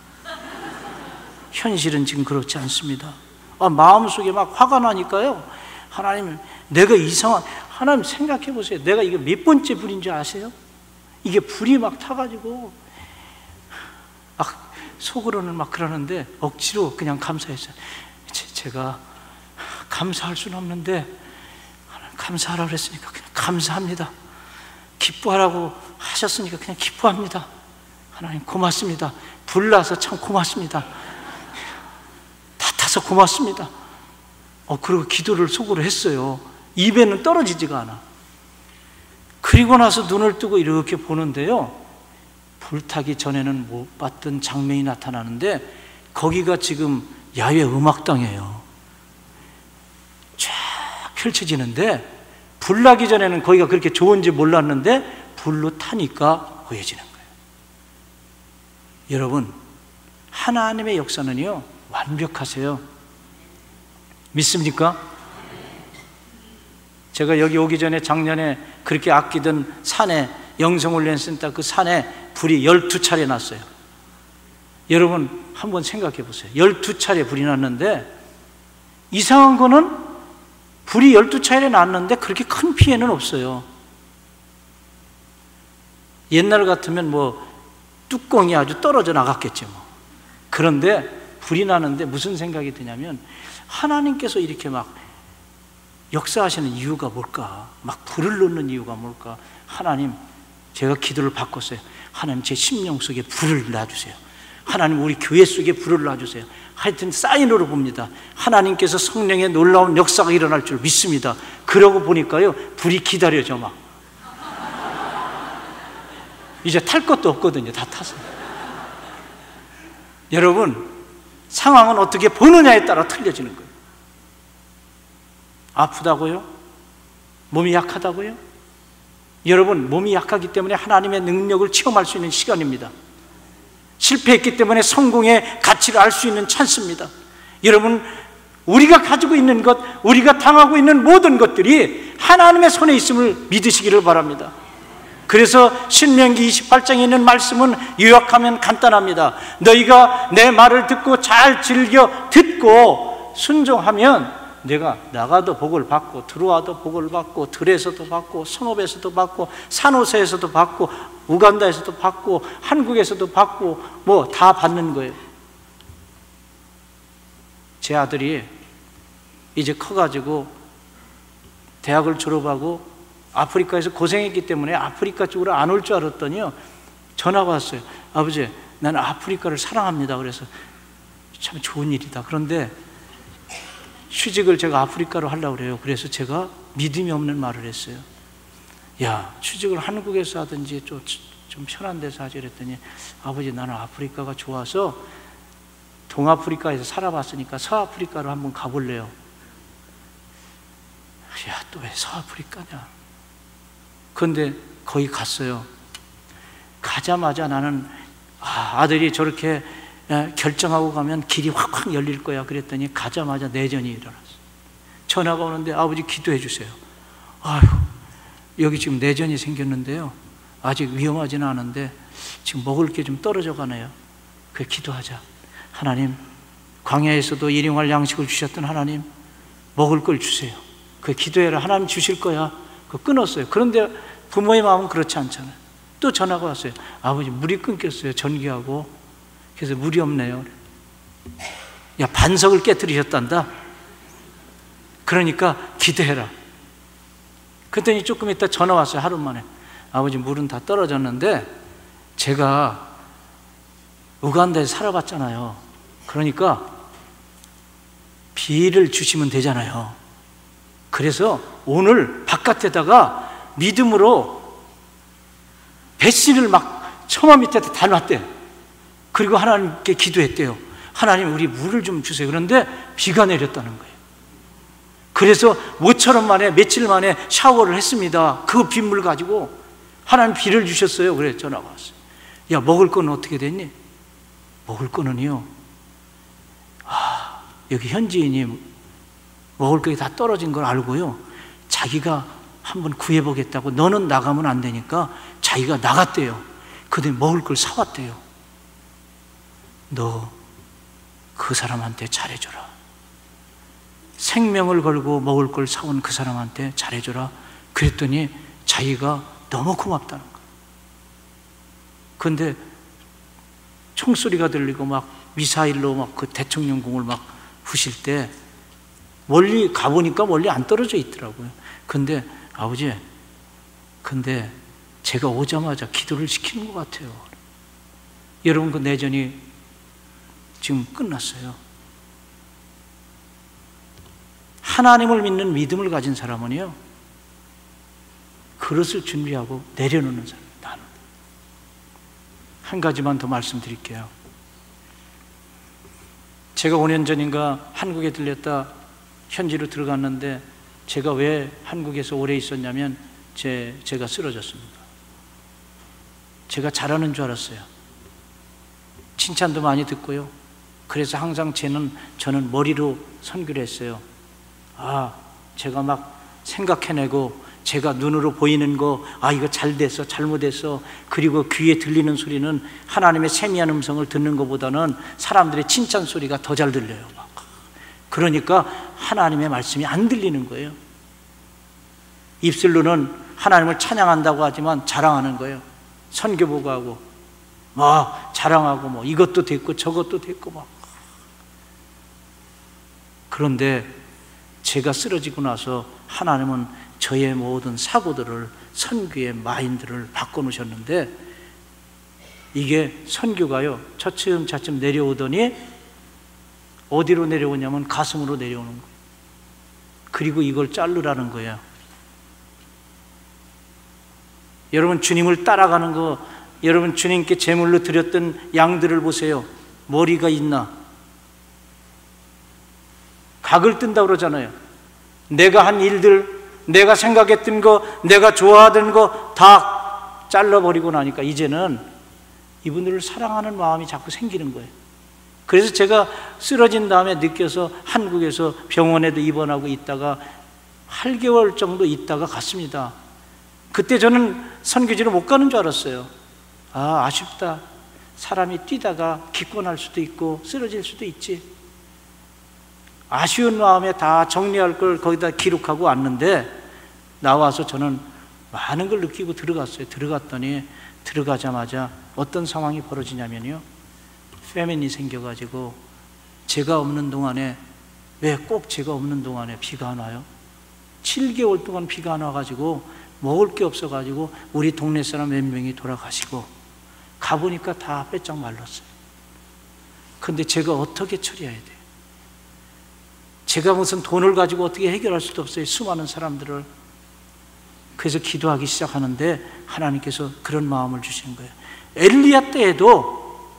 현실은 지금 그렇지 않습니다. 마음속에 막 화가 나니까요, 하나님, 내가 이상한, 하나님 생각해 보세요. 내가 이게 몇 번째 불인 줄 아세요? 이게 불이 막 타가지고 막 속으로는 막 그러는데 억지로 그냥 감사했어요. 제가 감사할 수는 없는데 감사하라고 그랬으니까 그냥 감사합니다. 기뻐하라고 하셨으니까 그냥 기뻐합니다. 하나님 고맙습니다. 불나서 참 고맙습니다. 다 타서 고맙습니다. 그리고 기도를 속으로 했어요. 입에는 떨어지지가 않아. 그리고 나서 눈을 뜨고 이렇게 보는데요, 불타기 전에는 못 봤던 장면이 나타나는데 거기가 지금 야외 음악당이에요. 쫙 펼쳐지는데 불나기 전에는 거기가 그렇게 좋은지 몰랐는데 불로 타니까 보여지는 거예요. 여러분, 하나님의 역사는요 완벽하세요. 믿습니까? 제가 여기 오기 전에 작년에 그렇게 아끼던 산에, 영성훈련센터 그 산에 불이 12차례 났어요. 여러분 한번 생각해 보세요. 12차례 불이 났는데 이상한 거는 불이 12차례 났는데 그렇게 큰 피해는 없어요. 옛날 같으면 뭐 뚜껑이 아주 떨어져 나갔겠죠 뭐. 그런데 불이 나는데 무슨 생각이 드냐면 하나님께서 이렇게 막 역사하시는 이유가 뭘까? 막 불을 놓는 이유가 뭘까? 하나님, 제가 기도를 바꿨어요. 하나님, 제 심령 속에 불을 놔주세요. 하나님, 우리 교회 속에 불을 놔주세요. 하여튼 사인으로 봅니다. 하나님께서 성령의 놀라운 역사가 일어날 줄 믿습니다. 그러고 보니까요, 불이 기다려져 막. 이제 탈 것도 없거든요. 다 타서. 여러분, 상황은 어떻게 보느냐에 따라 틀려지는 거예요. 아프다고요? 몸이 약하다고요? 여러분, 몸이 약하기 때문에 하나님의 능력을 체험할 수 있는 시간입니다. 실패했기 때문에 성공의 가치를 알 수 있는 찬스입니다. 여러분, 우리가 가지고 있는 것, 우리가 당하고 있는 모든 것들이 하나님의 손에 있음을 믿으시기를 바랍니다. 그래서 신명기 28장에 있는 말씀은 요약하면 간단합니다. 너희가 내 말을 듣고 잘 즐겨 듣고 순종하면 내가 나가도 복을 받고 들어와도 복을 받고 들에서도 받고 성읍에서도 받고 산호세에서도 받고 우간다에서도 받고 한국에서도 받고 뭐 다 받는 거예요. 제 아들이 이제 커가지고 대학을 졸업하고 아프리카에서 고생했기 때문에 아프리카 쪽으로 안 올 줄 알았더니요, 전화가 왔어요. 아버지, 나는 아프리카를 사랑합니다. 그래서 참 좋은 일이다. 그런데 취직을 제가 아프리카로 하려고 그래요. 그래서 제가 믿음이 없는 말을 했어요. 야, 취직을 한국에서 하든지 좀 편한 데서 하지 그랬더니, 아버지, 나는 아프리카가 좋아서 동아프리카에서 살아봤으니까 서아프리카로 한번 가볼래요. 야, 또 왜 서아프리카냐. 그런데 거기 갔어요. 가자마자 나는 아들이 저렇게 결정하고 가면 길이 확확 열릴 거야. 그랬더니 가자마자 내전이 일어났어요. 전화가 오는데 아버지 기도해 주세요. 아유, 여기 지금 내전이 생겼는데요. 아직 위험하지는 않은데 지금 먹을 게 좀 떨어져 가네요. 그래, 기도하자. 하나님, 광야에서도 일용할 양식을 주셨던 하나님, 먹을 걸 주세요. 그 기도해라. 하나님 주실 거야. 그 끊었어요. 그런데 부모의 마음은 그렇지 않잖아요. 또 전화가 왔어요. 아버지, 물이 끊겼어요. 전기하고. 그래서 물이 없네요. 야, 반석을 깨뜨리셨단다. 그러니까 기도해라. 그랬더니 조금 있다 전화 왔어요. 하루 만에. 아버지, 물은 다 떨어졌는데 제가 우간다에 살아봤잖아요. 그러니까 비를 주시면 되잖아요. 그래서 오늘 바깥에다가 믿음으로 배씨를 막 처마 밑에다 달았대요. 그리고 하나님께 기도했대요. 하나님, 우리 물을 좀 주세요. 그런데 비가 내렸다는 거예요. 그래서 모처럼 만에, 며칠 만에 샤워를 했습니다. 그 빗물 가지고 하나님 비를 주셨어요. 그래, 전화가 왔어요. 야, 먹을 거는 어떻게 됐니? 먹을 거는요, 여기 현지인이 먹을 게 다 떨어진 걸 알고요, 자기가 한번 구해보겠다고, 너는 나가면 안 되니까 자기가 나갔대요. 그때 먹을 걸 사왔대요. 너 그 사람한테 잘해줘라. 생명을 걸고 먹을 걸 사온 그 사람한테 잘해줘라. 그랬더니 자기가 너무 고맙다는 거예요. 그런데 총소리가 들리고 막 미사일로 막 그 대통령궁을 막 부실 때 멀리 가보니까 멀리 안 떨어져 있더라고요. 근데 아버지, 근데 제가 오자마자 기도를 시키는 것 같아요. 여러분, 그 내전이 지금 끝났어요. 하나님을 믿는 믿음을 가진 사람은요, 그릇을 준비하고 내려놓는 사람. 나는 한 가지만 더 말씀드릴게요. 제가 5년 전인가 한국에 들렸다 현지로 들어갔는데, 제가 왜 한국에서 오래 있었냐면 제가 쓰러졌습니다. 제가 잘하는 줄 알았어요. 칭찬도 많이 듣고요. 그래서 항상 저는 머리로 선교를 했어요. 제가 막 생각해내고, 제가 눈으로 보이는 거, 이거 잘 됐어, 잘못했어. 그리고 귀에 들리는 소리는 하나님의 세미한 음성을 듣는 것보다는 사람들의 칭찬 소리가 더 잘 들려요. 그러니까 하나님의 말씀이 안 들리는 거예요. 입술로는 하나님을 찬양한다고 하지만 자랑하는 거예요. 선교보고 하고, 자랑하고, 이것도 됐고 저것도 됐고 그런데 제가 쓰러지고 나서 하나님은 저의 모든 사고들을, 선교의 마인드를 바꿔놓으셨는데, 이게 선교가요, 차츰차츰 내려오더니 어디로 내려오냐면 가슴으로 내려오는 거예요. 그리고 이걸 자르라는 거예요. 여러분, 주님을 따라가는 거, 여러분 주님께 제물로 드렸던 양들을 보세요. 머리가 있나? 각을 뜬다고 그러잖아요. 내가 한 일들, 내가 생각했던 거, 내가 좋아하던 거 다 잘라버리고 나니까 이제는 이분들을 사랑하는 마음이 자꾸 생기는 거예요. 그래서 제가 쓰러진 다음에 느껴서 한국에서 병원에도 입원하고 있다가 8개월 정도 있다가 갔습니다. 그때 저는 선교지로 못 가는 줄 알았어요. 아쉽다. 사람이 뛰다가 기권할 수도 있고 쓰러질 수도 있지. 아쉬운 마음에 다 정리할 걸 거기다 기록하고 왔는데, 나와서 저는 많은 걸 느끼고 들어갔어요. 들어갔더니 들어가자마자 어떤 상황이 벌어지냐면요, 페민이 생겨가지고, 제가 없는 동안에, 왜 꼭 제가 없는 동안에 비가 안 와요? 7개월 동안 비가 안 와가지고 먹을 게 없어가지고 우리 동네 사람 몇 명이 돌아가시고, 가보니까 다 빼짝 말랐어요. 근데 제가 어떻게 처리해야 돼요? 제가 무슨 돈을 가지고 어떻게 해결할 수도 없어요. 수많은 사람들을. 그래서 기도하기 시작하는데 하나님께서 그런 마음을 주시는 거예요. 엘리야 때에도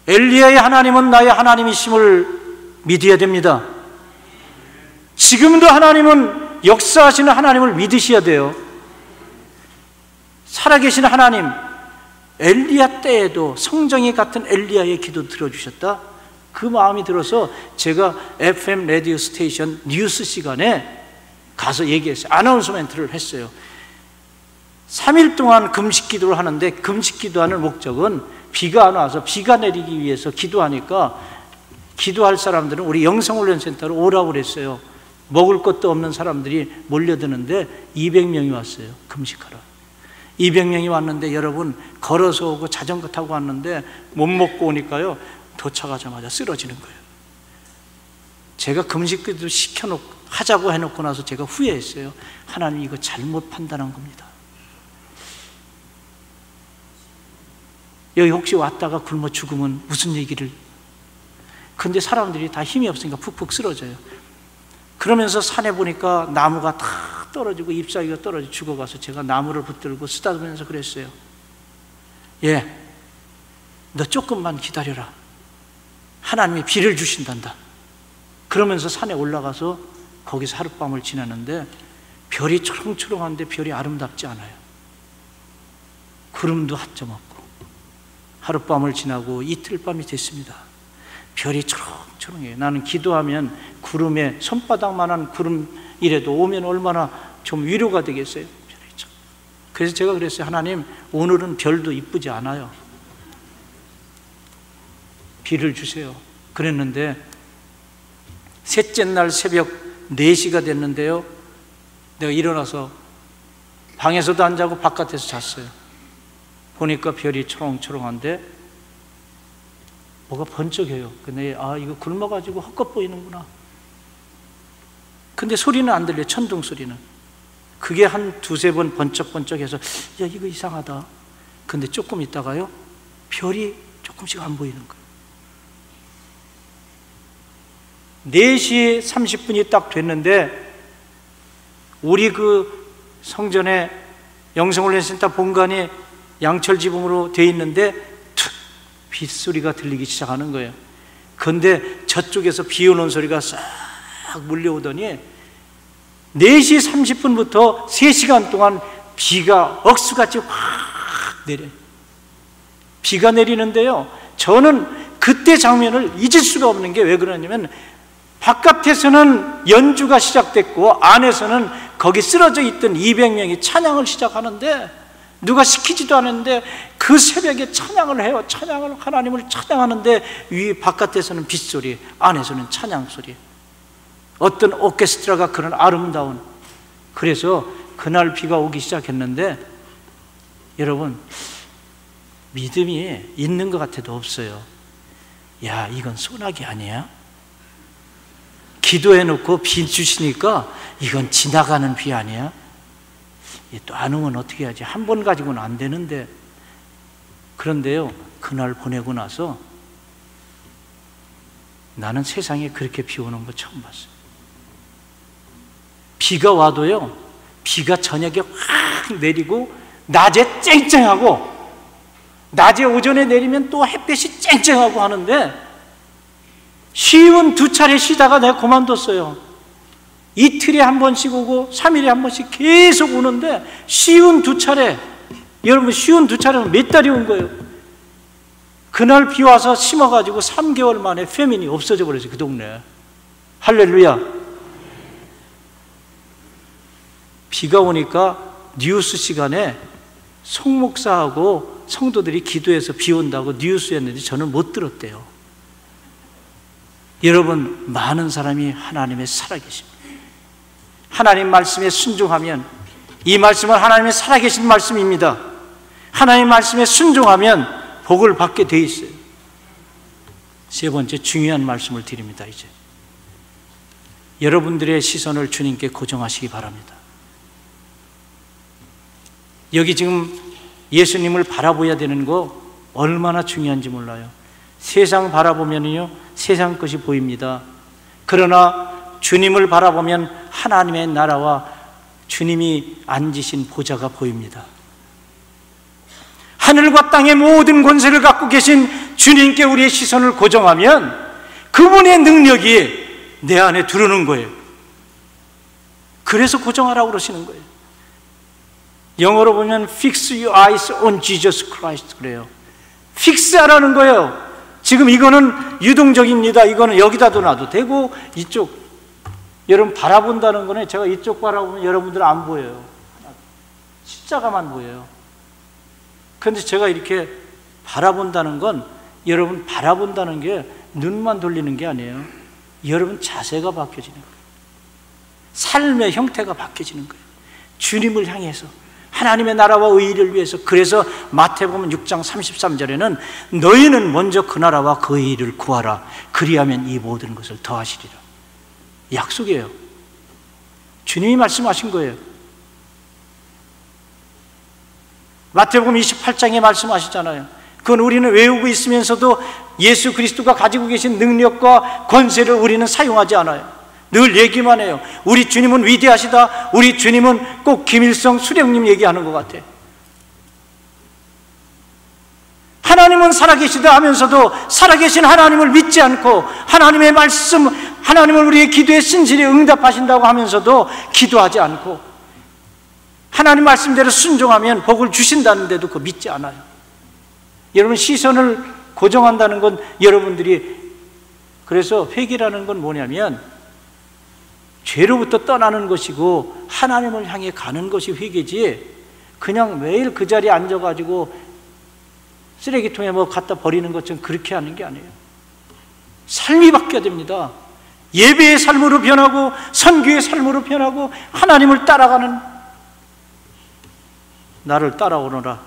엘리야의 하나님은 나의 하나님이심을 믿어야 됩니다. 지금도 하나님은 역사하시는 하나님을 믿으셔야 돼요. 살아계신 하나님, 엘리야 때에도 성정이 같은 엘리야의 기도 들어주셨다. 그 마음이 들어서 제가 FM 라디오 스테이션 뉴스 시간에 가서 얘기했어요. 아나운서 멘트를 했어요. 3일 동안 금식 기도를 하는데, 금식 기도하는 목적은 비가 안 와서 비가 내리기 위해서 기도하니까 기도할 사람들은 우리 영성훈련센터로 오라고 그랬어요. 먹을 것도 없는 사람들이 몰려드는데 200명이 왔어요. 금식하러. 200명이 왔는데 여러분, 걸어서 오고 자전거 타고 왔는데 못 먹고 오니까요, 도착하자마자 쓰러지는 거예요. 제가 금식 기도 하자고 해놓고 나서 제가 후회했어요. 하나님, 이거 잘못 판단한 겁니다. 여기 혹시 왔다가 굶어 죽으면 무슨 얘기를. 근데 사람들이 다 힘이 없으니까 푹푹 쓰러져요. 그러면서 산에 보니까 나무가 다 떨어지고 잎사귀가 떨어져 죽어가서 제가 나무를 붙들고 쓰다듬으면서 그랬어요. 예, 너 조금만 기다려라. 하나님이 비를 주신단다. 그러면서 산에 올라가서 거기서 하룻밤을 지내는데 별이 초롱초롱한데 별이 아름답지 않아요. 구름도 하점 없고. 하룻밤을 지나고 이틀밤이 됐습니다. 별이 초롱초롱해요. 나는 기도하면 구름에 손바닥만한 구름이라도 오면 얼마나 좀 위로가 되겠어요. 그래서 제가 그랬어요. 하나님, 오늘은 별도 이쁘지 않아요. 비를 주세요. 그랬는데 셋째 날 새벽 4시가 됐는데요, 내가 일어나서 방에서도 안 자고 바깥에서 잤어요. 보니까 별이 초롱초롱한데 뭐가 번쩍해요. 근데 이거 굶어가지고 헛것 보이는구나. 근데 소리는 안 들려요. 천둥 소리는. 그게 한 2-3번 번쩍번쩍해서 야, 이거 이상하다. 근데 조금 있다가요, 별이 조금씩 안 보이는 거예요. 4시 30분이 딱 됐는데 우리 그 성전에 영성훈련센터 본관이 양철 지붕으로 되어 있는데 툭 빗소리가 들리기 시작하는 거예요. 그런데 저쪽에서 비 오는 소리가 싹 물려오더니 4시 30분부터 3시간 동안 비가 억수같이 확 내려요. 비가 내리는데요, 저는 그때 장면을 잊을 수가 없는 게 왜 그러냐면, 바깥에서는 연주가 시작됐고 안에서는 거기 쓰러져 있던 200명이 찬양을 시작하는데, 누가 시키지도 않았는데 그 새벽에 찬양을 해요. 찬양을, 하나님을 찬양하는데 위 바깥에서는 빗소리, 안에서는 찬양소리. 어떤 오케스트라가 그런 아름다운. 그래서 그날 비가 오기 시작했는데 여러분, 믿음이 있는 것 같아도 없어요. 야, 이건 소나기 아니야? 기도해놓고 비 주시니까 이건 지나가는 비 아니야? 또 안 오면 어떻게 하지? 한 번 가지고는 안 되는데. 그런데요, 그날 보내고 나서 나는 세상에 그렇게 비 오는 거 처음 봤어요. 비가 와도요, 비가 저녁에 확 내리고 낮에 쨍쨍하고, 낮에 오전에 내리면 또 햇볕이 쨍쨍하고 하는데, 쉬운 2차례 쉬다가 내가 그만뒀어요. 이틀에 한 번씩 오고 3일에 한 번씩 계속 오는데 쉬운 2차례, 여러분 쉬운 2차례는 몇 달이 온 거예요. 그날 비 와서 심어가지고 3개월 만에 페민이 없어져 버렸어요, 그 동네에. 할렐루야. 비가 오니까 뉴스 시간에 송 목사하고 성도들이 기도해서 비 온다고 뉴스였는데 저는 못 들었대요. 여러분, 많은 사람이 하나님의 살아계십니다. 하나님 말씀에 순종하면, 이 말씀은 하나님의 살아계신 말씀입니다. 하나님 말씀에 순종하면 복을 받게 돼 있어요. 세 번째 중요한 말씀을 드립니다. 이제 여러분들의 시선을 주님께 고정하시기 바랍니다. 여기 지금 예수님을 바라보아야 되는 거 얼마나 중요한지 몰라요. 세상 바라보면요, 세상 것이 보입니다. 그러나 주님을 바라보면 하나님의 나라와 주님이 앉으신 보좌가 보입니다. 하늘과 땅의 모든 권세를 갖고 계신 주님께 우리의 시선을 고정하면 그분의 능력이 내 안에 들어오는 거예요. 그래서 고정하라고 그러시는 거예요. 영어로 보면 Fix your eyes on Jesus Christ 그래요. 픽스하라는 거예요. 지금 이거는 유동적입니다. 이거는 여기다 놔도 되고 이쪽 여러분 바라본다는 거는 제가 이쪽 바라보면 여러분들 안 보여요. 십자가만 보여요. 그런데 제가 이렇게 바라본다는 건 여러분 바라본다는 게 눈만 돌리는 게 아니에요. 여러분 자세가 바뀌어지는 거예요. 삶의 형태가 바뀌어지는 거예요. 주님을 향해서 하나님의 나라와 의의를 위해서. 그래서 마태복음 6장 33절에는 너희는 먼저 그 나라와 그 의의를 구하라. 그리하면 이 모든 것을 더하시리라. 약속이에요. 주님이 말씀하신 거예요. 마태복음 28장에 말씀하시잖아요. 그건 우리는 외우고 있으면서도 예수 그리스도가 가지고 계신 능력과 권세를 우리는 사용하지 않아요. 늘 얘기만 해요. 우리 주님은 위대하시다. 우리 주님은 꼭 김일성 수령님 얘기하는 것 같아. 하나님은 살아계시다 하면서도 살아계신 하나님을 믿지 않고 하나님의 말씀, 하나님은 우리의 기도에 신실히 응답하신다고 하면서도 기도하지 않고 하나님 말씀대로 순종하면 복을 주신다는데도 그거 믿지 않아요. 여러분 시선을 고정한다는 건 여러분들이, 그래서 회개라는 건 뭐냐면 죄로부터 떠나는 것이고 하나님을 향해 가는 것이 회개지, 그냥 매일 그 자리에 앉아가지고 쓰레기통에 뭐 갖다 버리는 것처럼 그렇게 하는 게 아니에요. 삶이 바뀌어야 됩니다. 예배의 삶으로 변하고 선교의 삶으로 변하고 하나님을 따라가는, 나를 따라오너라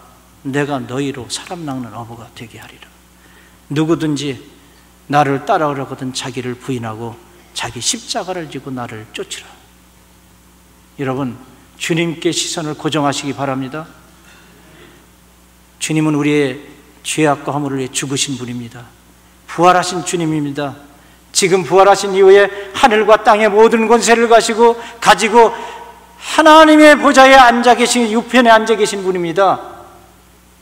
내가 너희로 사람 낚는 어부가 되게 하리라. 누구든지 나를 따라오려거든 자기를 부인하고 자기 십자가를 지고 나를 쫓으라. 여러분 주님께 시선을 고정하시기 바랍니다. 주님은 우리의 죄악과 허물을 위해 죽으신 분입니다. 부활하신 주님입니다. 지금 부활하신 이후에 하늘과 땅의 모든 권세를 가지고 하나님의 보좌에 앉아 계신, 우편에 앉아 계신 분입니다.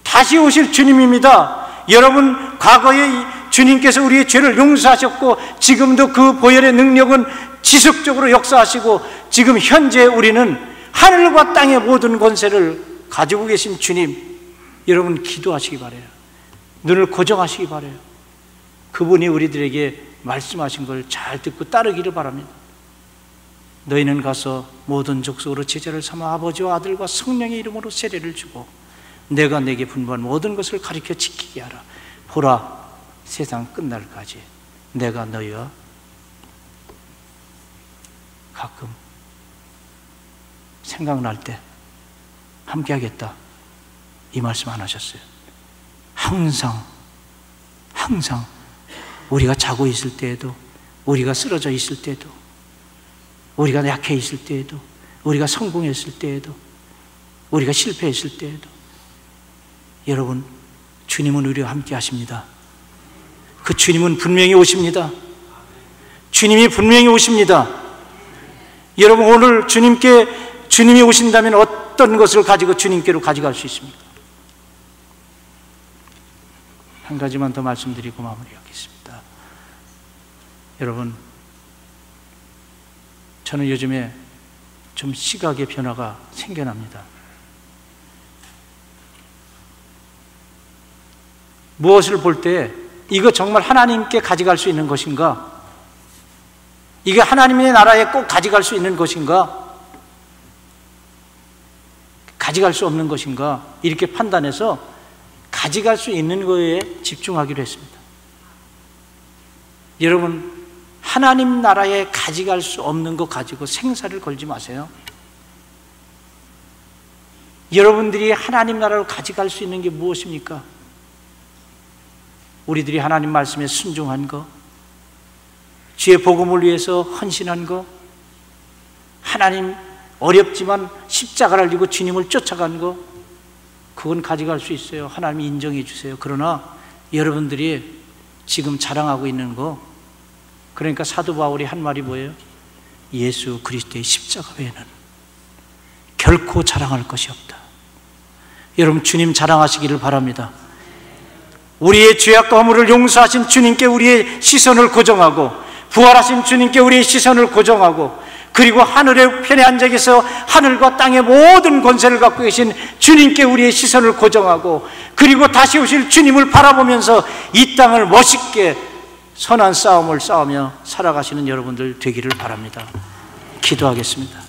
다시 오실 주님입니다. 여러분 과거에 주님께서 우리의 죄를 용서하셨고 지금도 그 보혈의 능력은 지속적으로 역사하시고 지금 현재 우리는 하늘과 땅의 모든 권세를 가지고 계신 주님, 여러분 기도하시기 바라요. 눈을 고정하시기 바라요. 그분이 우리들에게 말씀하신 걸 잘 듣고 따르기를 바랍니다. 너희는 가서 모든 족속으로 제자를 삼아 아버지와 아들과 성령의 이름으로 세례를 주고 내가 내게 분부한 모든 것을 가르쳐 지키게 하라. 보라, 세상 끝날까지 내가 너희와 가끔 생각날 때 함께 하겠다, 이 말씀 안 하셨어요? 항상 우리가 자고 있을 때에도, 우리가 쓰러져 있을 때에도, 우리가 약해 있을 때에도, 우리가 성공했을 때에도, 우리가 실패했을 때에도, 여러분 주님은 우리와 함께 하십니다. 그 주님은 분명히 오십니다. 주님이 분명히 오십니다. 여러분 오늘 주님이 오신다면 어떤 것을 가지고 주님께로 가져갈 수 있습니까? 한 가지만 더 말씀드리고 마무리하겠습니다. 여러분 저는 요즘에 좀 시각의 변화가 생겨납니다. 무엇을 볼 때 이거 정말 하나님께 가져갈 수 있는 것인가? 이게 하나님의 나라에 꼭 가져갈 수 있는 것인가? 가져갈 수 없는 것인가? 이렇게 판단해서 가져갈 수 있는 거에 집중하기로 했습니다. 여러분 하나님 나라에 가져갈 수 없는 거 가지고 생사를 걸지 마세요. 여러분들이 하나님 나라로 가져갈 수 있는 게 무엇입니까? 우리들이 하나님 말씀에 순종한 거, 주의 복음을 위해서 헌신한 거, 하나님 어렵지만 십자가를 지고 주님을 쫓아간 거, 그건 가져갈 수 있어요. 하나님이 인정해 주세요. 그러나 여러분들이 지금 자랑하고 있는 거, 그러니까 사도 바울이 한 말이 뭐예요? 예수 그리스도의 십자가 외에는 결코 자랑할 것이 없다. 여러분 주님 자랑하시기를 바랍니다. 우리의 죄악과 허물을 용서하신 주님께 우리의 시선을 고정하고, 부활하신 주님께 우리의 시선을 고정하고, 그리고 하늘의 편에 앉아 계셔 하늘과 땅의 모든 권세를 갖고 계신 주님께 우리의 시선을 고정하고, 그리고 다시 오실 주님을 바라보면서 이 땅을 멋있게 선한 싸움을 싸우며 살아가시는 여러분들 되기를 바랍니다. 기도하겠습니다.